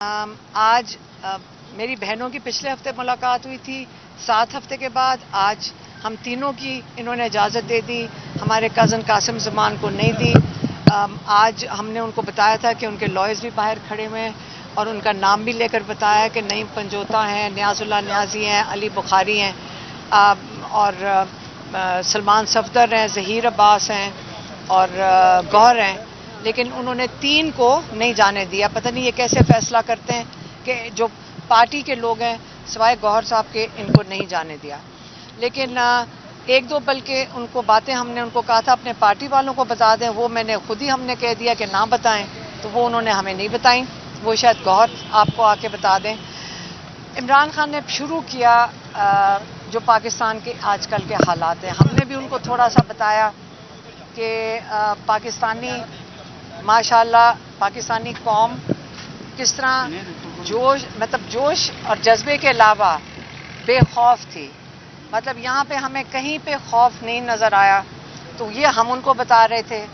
आज मेरी बहनों की पिछले हफ्ते मुलाकात हुई थी। 7 हफ्ते के बाद आज हम तीनों की इन्होंने इजाज़त दे दी, हमारे कज़न कासिम ज़मान को नहीं दी। आज हमने उनको बताया था कि उनके लॉयर्स भी बाहर खड़े हुए हैं और उनका नाम भी लेकर बताया कि नईम पंजोता हैं, नियाज़ुल्लाह नियाज़ी हैं, अली बुखारी हैं और सलमान सफदर हैं, ज़हीर अब्बास हैं और गौहर हैं। लेकिन उन्होंने 3 को नहीं जाने दिया। पता नहीं ये कैसे फैसला करते हैं कि जो पार्टी के लोग हैं सिवाय गौहर साहब के इनको नहीं जाने दिया। लेकिन एक दो बल्कि उनको बातें हमने उनको कहा था अपने पार्टी वालों को बता दें, वो मैंने खुद ही हमने कह दिया कि ना बताएं, तो वो उन्होंने हमें नहीं बताई। वो शायद गौहर आपको आके बता दें। इमरान खान ने शुरू किया जो पाकिस्तान के आजकल के हालात हैं, हमने भी उनको थोड़ा सा बताया कि पाकिस्तानी माशाल्लाह पाकिस्तानी कौम किस तरह जोश और जज्बे के अलावा बेखौफ थी। मतलब यहाँ पे हमें कहीं पे खौफ नहीं नज़र आया। तो ये हम उनको बता रहे थे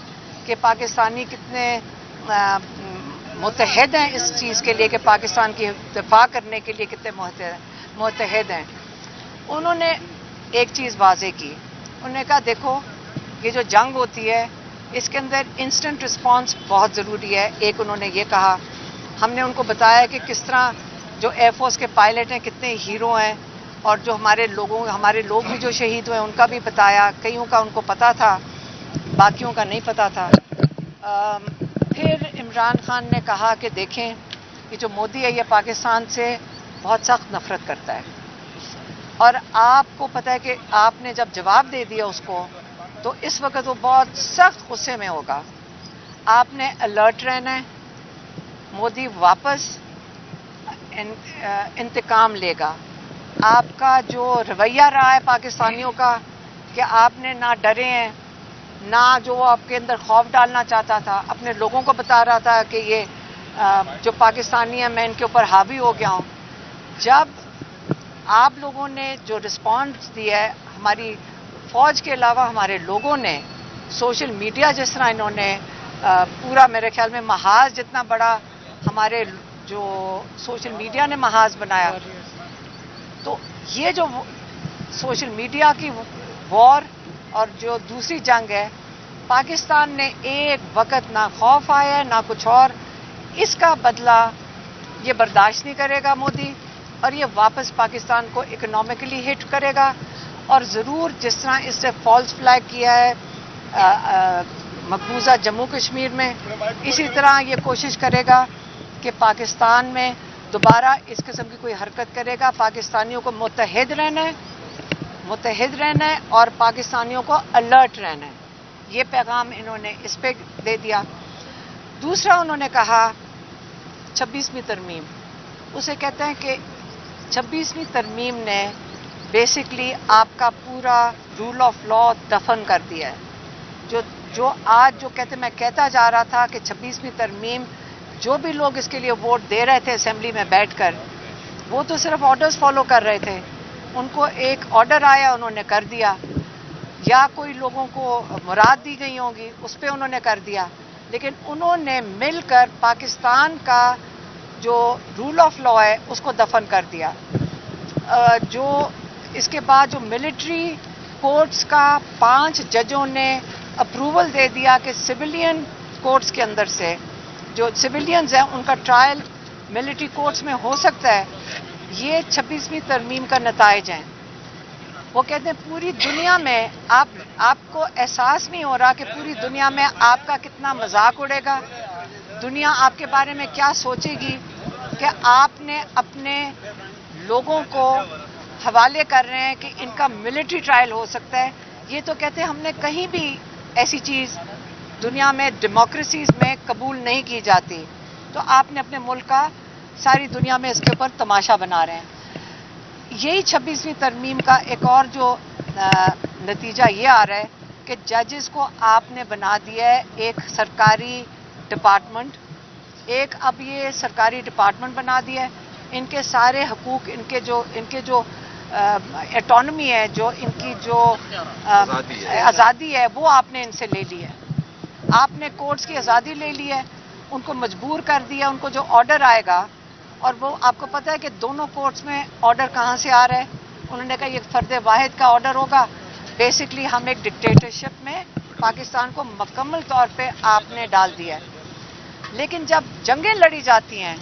कि पाकिस्तानी कितने मुत्तहिद हैं इस चीज़ के लिए कि पाकिस्तान की दिफा करने के लिए कितने मुत्तहिद हैं। उन्होंने एक चीज़ वाज़े की, उन्होंने कहा देखो ये जो जंग होती है इसके अंदर इंस्टेंट रिस्पांस बहुत ज़रूरी है। एक उन्होंने ये कहा, हमने उनको बताया कि किस तरह जो एयरफोर्स के पायलट हैं कितने हीरो हैं और जो हमारे लोग भी जो शहीद हुए उनका भी बताया। कईयों का उनको पता था, बाकियों का नहीं पता था। फिर इमरान खान ने कहा कि देखें ये जो मोदी है ये पाकिस्तान से बहुत सख्त नफरत करता है और आपको पता है कि आपने जब जवाब दे दिया उसको तो इस वक्त वो बहुत सख्त गुस्से में होगा। आपने अलर्ट रहना है। मोदी वापस इंतकाम लेगा। आपका जो रवैया रहा है पाकिस्तानियों का कि आपने ना डरे हैं ना जो आपके अंदर खौफ डालना चाहता था, अपने लोगों को बता रहा था कि ये जो पाकिस्तानी है मैं इनके ऊपर हावी हो गया हूँ। जब आप लोगों ने जो रिस्पॉन्स दिया है, हमारी फौज के अलावा हमारे लोगों ने सोशल मीडिया जिस तरह इन्होंने पूरा मेरे ख्याल में महाज जितना बड़ा हमारे जो सोशल मीडिया ने महाज बनाया, तो ये जो सोशल मीडिया की वॉर और जो दूसरी जंग है, पाकिस्तान ने एक वक्त ना खौफ आया ना कुछ और, इसका बदला ये बर्दाश्त नहीं करेगा मोदी और ये वापस पाकिस्तान को इकोनॉमिकली हिट करेगा। और ज़रूर जिस तरह इससे फॉल्स फ्लैग किया है मकबूजा जम्मू कश्मीर में, इसी तरह ये कोशिश करेगा कि पाकिस्तान में दोबारा इस किस्म की कोई हरकत करेगा। पाकिस्तानियों को मुत्तहिद रहना है और पाकिस्तानियों को अलर्ट रहना है। ये पैगाम इन्होंने इस पे दे दिया। दूसरा उन्होंने कहा 26वीं तरमीम, उसे कहते हैं कि 26वीं तरमीम ने बेसिकली आपका पूरा रूल ऑफ लॉ दफन कर दिया है। जो आज जो कहते मैं कहता जा रहा था कि 26वीं तरमीम, जो भी लोग इसके लिए वोट दे रहे थे असेंबली में बैठकर, वो तो सिर्फ ऑर्डर्स फॉलो कर रहे थे। उनको एक ऑर्डर आया उन्होंने कर दिया, या कोई लोगों को मुराद दी गई होंगी उस पर उन्होंने कर दिया। लेकिन उन्होंने मिलकर पाकिस्तान का जो रूल ऑफ लॉ है उसको दफन कर दिया। जो इसके बाद जो मिलिट्री कोर्ट्स का 5 जजों ने अप्रूवल दे दिया कि सिविलियन कोर्ट्स के अंदर से जो सिविलियंस हैं उनका ट्रायल मिलिट्री कोर्ट्स में हो सकता है। ये 26वीं तरमीम का नताइज हैं। वो कहते हैं पूरी दुनिया में आपको एहसास नहीं हो रहा कि पूरी दुनिया में आपका कितना मजाक उड़ेगा, दुनिया आपके बारे में क्या सोचेगी कि आपने अपने लोगों को हवाले कर रहे हैं कि इनका मिलिट्री ट्रायल हो सकता है। ये तो कहते हैं हमने कहीं भी ऐसी चीज़ दुनिया में डेमोक्रेसीज में कबूल नहीं की जाती, तो आपने अपने मुल्क का सारी दुनिया में इसके ऊपर तमाशा बना रहे हैं। यही 26वीं तरमीम का एक और जो नतीजा ये आ रहा है कि जजेस को आपने बना दिया है एक सरकारी डिपार्टमेंट, एक अब ये सरकारी डिपार्टमेंट बना दिया है। इनके सारे हकूक, इनके जो एटॉनमी है, जो इनकी जो आज़ादी है वो आपने इनसे ले ली है। आपने कोर्ट्स की आज़ादी ले ली है, उनको मजबूर कर दिया। उनको जो ऑर्डर आएगा اور وہ آپ کو پتہ ہے کہ دونوں کورٹس میں آرڈر کہاں سے آ رہا ہے. انہوں نے کہا یہ فرد واحد کا آرڈر ہوگا. بیسکلی ہم ایک ڈکٹیٹرشپ میں پاکستان کو مکمل طور پہ آپ نے ڈال دیا ہے. لیکن جب جنگیں لڑی جاتی ہیں،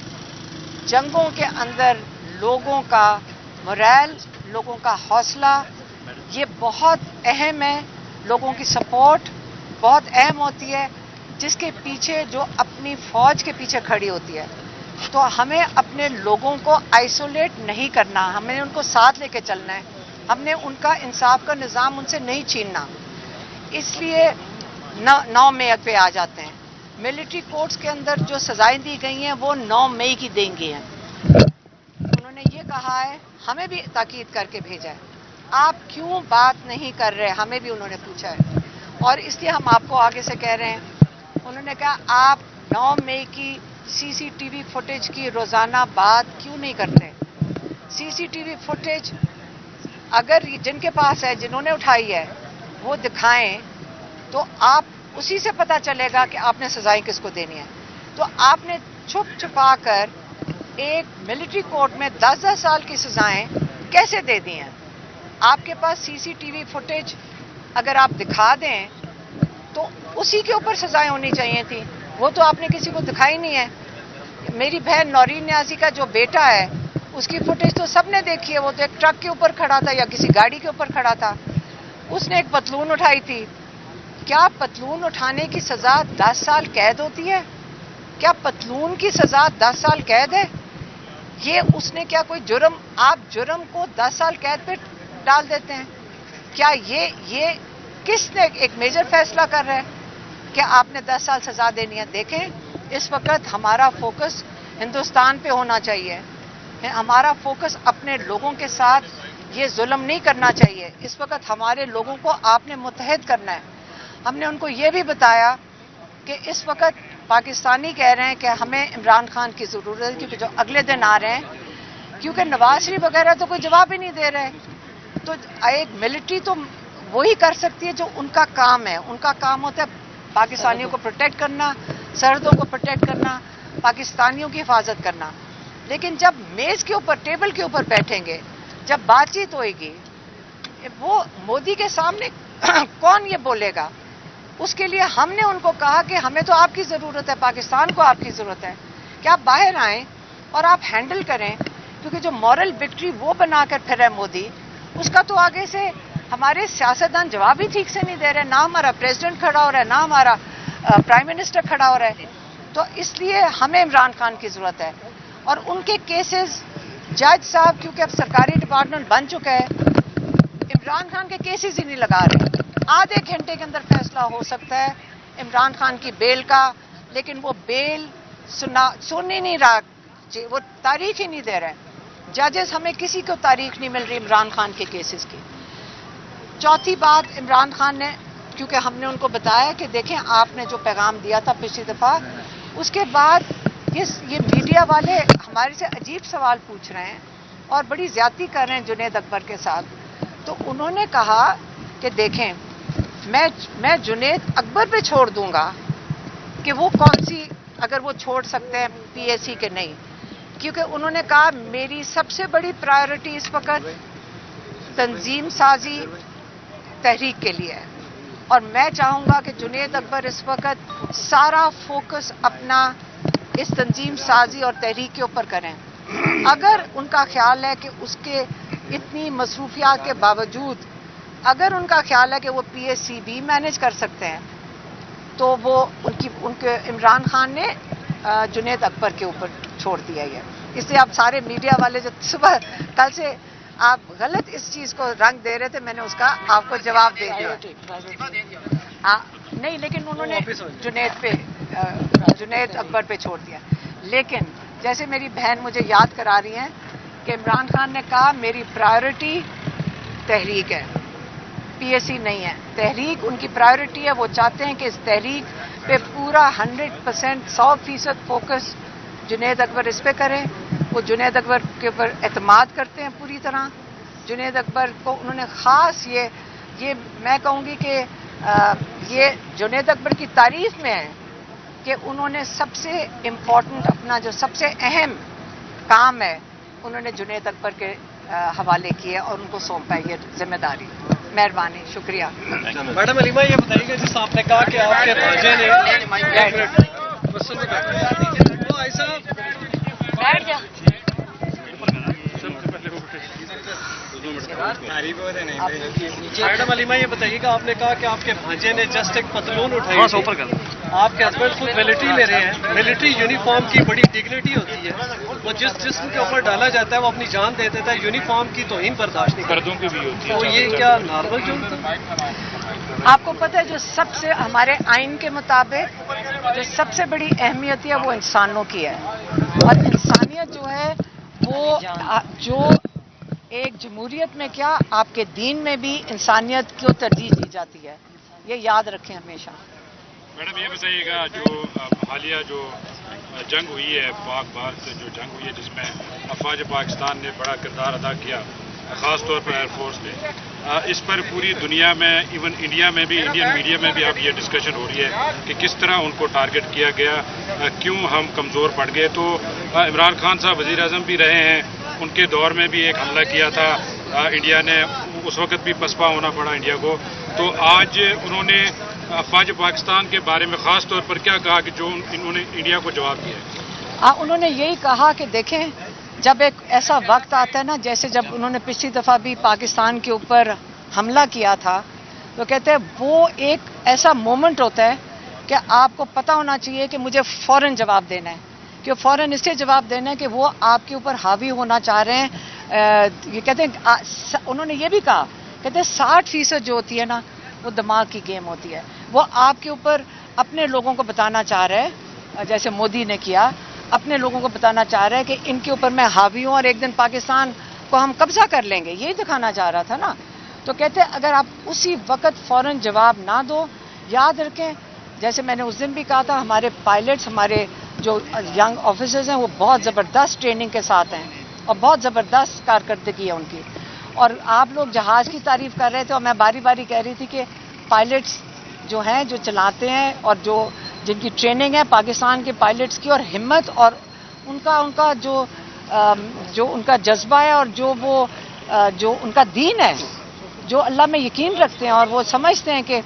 جنگوں کے اندر لوگوں کا مورائل، لوگوں کا حوصلہ یہ بہت اہم ہے. لوگوں کی سپورٹ بہت اہم ہوتی ہے، جس کے پیچھے جو اپنی فوج کے پیچھے کھڑی ہوتی ہے. تو ہمیں اپنے لوگوں کو آئسولیٹ نہیں کرنا، ہمیں ان کو ساتھ لے کے چلنا ہے. ہم نے ان کا انصاف کا نظام ان سے نہیں چھیننا. اس لیے 9 مئی پہ آ جاتے ہیں. ملٹری کورٹس کے اندر جو سزائیں دی گئی ہیں وہ 9 مئی کی دیں گی ہیں. انہوں نے یہ کہا ہے، ہمیں بھی تاکید کر کے بھیجا ہے، آپ کیوں بات نہیں کر رہے، ہمیں بھی انہوں نے پوچھا ہے. اور اس لیے ہم آپ کو آگے سے کہہ رہے ہیں. انہوں نے کہا آپ 9 مئی کی CCTV فوٹیج کی روزانہ بات کیوں نہیں کرتے. CCTV فوٹیج اگر جن کے پاس ہے، جنہوں نے اٹھائی ہے، وہ دکھائیں تو آپ اسی سے پتہ چلے گا کہ آپ نے سزائیں کس کو دینی ہے. تو آپ نے چھپ چھپا کر ایک ملٹری کورٹ میں 10 سال کی سزائیں کیسے دے دی ہیں. آپ کے پاس CCTV فوٹیج اگر آپ دکھا دیں تو اسی کے اوپر سزائیں ہونی چاہیے تھیں. وہ تو آپ نے کسی کو دکھائی نہیں ہے. میری بہن نورین نیازی کا جو بیٹا ہے اس کی فوٹیج تو سب نے دیکھی ہے. وہ تو ایک ٹرک کے اوپر کھڑا تھا یا کسی گاڑی کے اوپر کھڑا تھا. اس نے ایک پتلون اٹھائی تھی. کیا پتلون اٹھانے کی سزا 10 سال قید ہوتی ہے؟ کیا پتلون کی سزا 10 سال قید ہے؟ یہ اس نے کیا کوئی جرم، آپ جرم کو 10 سال قید پہ ڈال دیتے ہیں؟ کیا یہ کس نے ایک میجر فیصلہ کر رہا ہے کہ آپ نے 10 سال سزا دینی ہے؟ دیکھیں اس وقت ہمارا فوکس ہندوستان پہ ہونا چاہیے. ہمارا فوکس اپنے لوگوں کے ساتھ یہ ظلم نہیں کرنا چاہیے. اس وقت ہمارے لوگوں کو آپ نے متحد کرنا ہے. ہم نے ان کو یہ بھی بتایا کہ اس وقت پاکستانی کہہ رہے ہیں کہ ہمیں عمران خان کی ضرورت ہے، کیونکہ جو اگلے دن آ رہے ہیں، کیونکہ نواز شریف وغیرہ تو کوئی جواب ہی نہیں دے رہے. تو ایک ملٹری تو وہی کر سکتی ہے جو ان کا کام ہے. ان کا کام ہوتا ہے پاکستانیوں کو پروٹیکٹ کرنا، سرحدوں کو پروٹیکٹ کرنا، پاکستانیوں کی حفاظت کرنا. لیکن جب میز کے اوپر، ٹیبل کے اوپر بیٹھیں گے، جب بات چیت ہوئے گی، وہ مودی کے سامنے کون یہ بولے گا؟ اس کے لیے ہم نے ان کو کہا کہ ہمیں تو آپ کی ضرورت ہے، پاکستان کو آپ کی ضرورت ہے کہ آپ باہر آئیں اور آپ ہینڈل کریں. کیونکہ جو مورل وکٹری وہ بنا کر پھر ہے مودی، اس کا تو آگے سے ہمارے سیاستدان جواب ہی ٹھیک سے نہیں دے رہے. نہ ہمارا پریزیڈنٹ کھڑا ہو رہا ہے، نہ ہمارا پرائم منسٹر کھڑا ہو رہا ہے. تو اس لیے ہمیں عمران خان کی ضرورت ہے. اور ان کے کیسز جج صاحب، کیونکہ اب سرکاری ڈپارٹمنٹ بن چکا ہے، عمران خان کے کیسز ہی نہیں لگا رہے. آدھے گھنٹے کے اندر فیصلہ ہو سکتا ہے عمران خان کی بیل کا، لیکن وہ بیل سن ہی نہیں رہا، وہ تاریخ ہی نہیں دے رہے. ججز ہمیں کسی کو تاریخ نہیں مل رہی عمران خان کے کیسز کی. چوتھی بات، عمران خان نے، کیونکہ ہم نے ان کو بتایا کہ دیکھیں آپ نے جو پیغام دیا تھا پچھلی دفعہ، اس کے بعد یہ میڈیا والے ہمارے سے عجیب سوال پوچھ رہے ہیں اور بڑی زیادتی کر رہے ہیں جنید اکبر کے ساتھ. تو انہوں نے کہا کہ دیکھیں میں جنید اکبر پہ چھوڑ دوں گا کہ وہ کون سی، اگر وہ چھوڑ سکتے ہیں PAC کے نہیں. کیونکہ انہوں نے کہا میری سب سے بڑی پرائیورٹی اس وقت تنظیم سازی تحریک کے لیے ہے، اور میں چاہوں گا کہ جنید اکبر اس وقت سارا فوکس اپنا اس تنظیم سازی اور تحریک کے اوپر کریں. اگر ان کا خیال ہے کہ اس کے اتنی مصروفیات کے باوجود اگر ان کا خیال ہے کہ وہ PAC بھی مینیج کر سکتے ہیں تو وہ ان کے عمران خان نے جنید اکبر کے اوپر چھوڑ دیا ہے. اس لیے آپ سارے میڈیا والے جو صبح کل سے آپ غلط اس چیز کو رنگ دے رہے تھے، میں نے اس کا آپ کو جواب دے دیا. نہیں، لیکن انہوں نے جنید اکبر پہ چھوڑ دیا. لیکن جیسے میری بہن مجھے یاد کرا رہی ہیں کہ عمران خان نے کہا میری پرائیورٹی تحریک ہے، PAC نہیں ہے. تحریک ان کی پرائیورٹی ہے. وہ چاہتے ہیں کہ اس تحریک پہ پورا 100%، 100% فوکس جنید اکبر اس پہ کریں. وہ جنید اکبر کے اوپر اعتماد کرتے ہیں پوری طرح. جنید اکبر کو انہوں نے خاص یہ میں کہوں گی کہ یہ جنید اکبر کی تعریف میں ہے کہ انہوں نے سب سے امپورٹنٹ، اپنا جو سب سے اہم काम है उन्होंने जुनैद अकबर के हवाले किए और उनको सौंपा है ये जिम्मेदारी। मेहरबानी, शुक्रिया। मैडम अलीमा, ये बताइएगा जिस आपने कहा कि आपके भांजे ने मैडम अलीमा, ये बताइएगा आपने कहा कि आपके भांजे ने जस्ट एक पतलून उठाई, आपके हस्बैंड खुद मिलिट्री ले रहे हैं। मिलिट्री यूनिफॉर्म की बड़ी डिग्निटी होती है, वो जिस जिस्म के ऊपर डाला जाता है वो अपनी जान दे देता है। यूनिफॉर्म की तौहीन बर्दाश्त नहीं मर्दों की भी होती है, तो ये क्या नॉर्मल जुर्म था? आपको पता है जो सबसे हमारे आइन के मुताबिक जो सबसे बड़ी अहमियत है वो इंसानों की है, और इंसानियत जो है वो जो एक जमहूरियत में क्या आपके दीन में भी इंसानियत को तरजीह दी जाती है, ये याद रखें हमेशा। मैडम ये बताइएगा जो हालिया जो जंग हुई है, पाक भारत जो जंग हुई है जिसमें अफवाज पाकिस्तान ने बड़ा किरदार अदा किया, ख़ास तौर पर एयरफोर्स ने, इस पर पूरी दुनिया में इवन इंडिया में भी, इंडियन मीडिया में भी अब ये डिस्कशन हो रही है कि किस तरह उनको टारगेट किया गया, क्यों हम कमज़ोर पड़ गए। तो इमरान खान साहब वज़ीर आज़म भी रहे हैं, उनके दौर में भी एक हमला किया था इंडिया ने, उस वक़्त भी पसपा होना पड़ा इंडिया को। तो आज उन्होंने अफवाज पाकिस्तान के बारे में ख़ास तौर पर क्या कहा कि जो इन्होंने इंडिया को जवाब दिया? उन्होंने यही कहा कि देखें जब एक ऐसा वक्त आता है ना, जैसे जब उन्होंने पिछली दफ़ा भी पाकिस्तान के ऊपर हमला किया था, तो कहते हैं वो एक ऐसा मोमेंट होता है कि आपको पता होना चाहिए कि मुझे फ़ौरन जवाब देना है, कि फ़ौरन इससे जवाब देना है कि वो आपके ऊपर हावी होना चाह रहे हैं। ये कहते हैं उन्होंने ये भी कहा, कहते हैं 60% जो होती है ना वो दिमाग की गेम होती है, वो आपके ऊपर अपने लोगों को बताना चाह रहे हैं, जैसे मोदी ने किया, अपने लोगों को बताना चाह रहे हैं कि इनके ऊपर मैं हावी हूँ और एक दिन पाकिस्तान को हम कब्जा कर लेंगे, यही दिखाना चाह रहा था ना। तो कहते हैं अगर आप उसी वक्त फ़ौरन जवाब ना दो, याद रखें जैसे मैंने उस दिन भी कहा था, हमारे पायलट्स, हमारे जो यंग ऑफिसर्स हैं वो बहुत ज़बरदस्त ट्रेनिंग के साथ हैं और बहुत ज़बरदस्त कारकर्दगी है उनकी। और आप लोग जहाज़ की तारीफ़ कर रहे थे और मैं बारी बारी कह रही थी कि पायलट्स जो हैं, जो चलाते हैं और जो जिनकी ट्रेनिंग है पाकिस्तान के पायलट्स की, और हिम्मत और उनका जो उनका जज्बा है और जो उनका दीन है, जो अल्लाह में यकीन रखते हैं और वो समझते हैं कि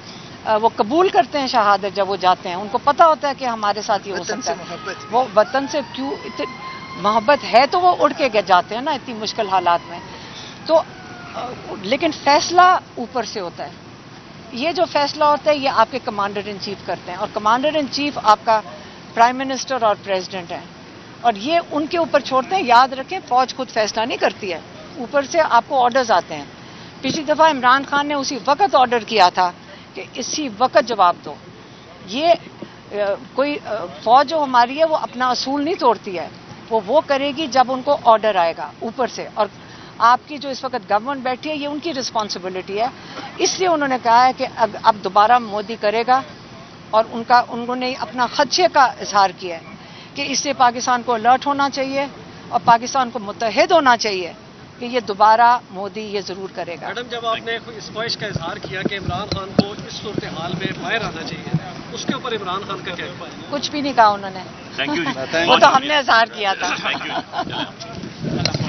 वो कबूल करते हैं शहादत जब वो जाते हैं, उनको पता होता है कि हमारे साथ ये हो सकता है। वो वतन से क्यों इतनी मोहब्बत है तो वो उड़ के जाते हैं ना इतनी मुश्किल हालात में। तो लेकिन फैसला ऊपर से होता है, ये जो फैसला होता है ये आपके कमांडर इन चीफ करते हैं, और कमांडर इन चीफ आपका प्राइम मिनिस्टर और प्रेसिडेंट है, और ये उनके ऊपर छोड़ते हैं। याद रखें फौज खुद फैसला नहीं करती है, ऊपर से आपको ऑर्डर्स आते हैं। पिछली दफ़ा इमरान खान ने उसी वक्त ऑर्डर किया था कि इसी वक्त जवाब दो। ये कोई फौज जो हमारी है वो अपना असूल नहीं तोड़ती है, वो करेगी जब उनको ऑर्डर आएगा ऊपर से। और आपकी जो इस वक्त गवर्नमेंट बैठी है ये उनकी रिस्पॉन्सिबिलिटी है, इसलिए उन्होंने कहा है कि अब दोबारा मोदी करेगा, और उन्होंने अपना खदशे का इजहार किया है कि इससे पाकिस्तान को अलर्ट होना चाहिए और पाकिस्तान को मुत्तहिद होना चाहिए कि ये दोबारा मोदी ये ज़रूर करेगा। मैडम जब आपने इस ख्वाहिश का इजहार किया कि इमरान खान को इस सूरत हाल में बाहर आना चाहिए, उसके ऊपर इमरान खान का क्या? कुछ भी नहीं कहा उन्होंने। थैंक यू वो तो हमने इजहार किया था।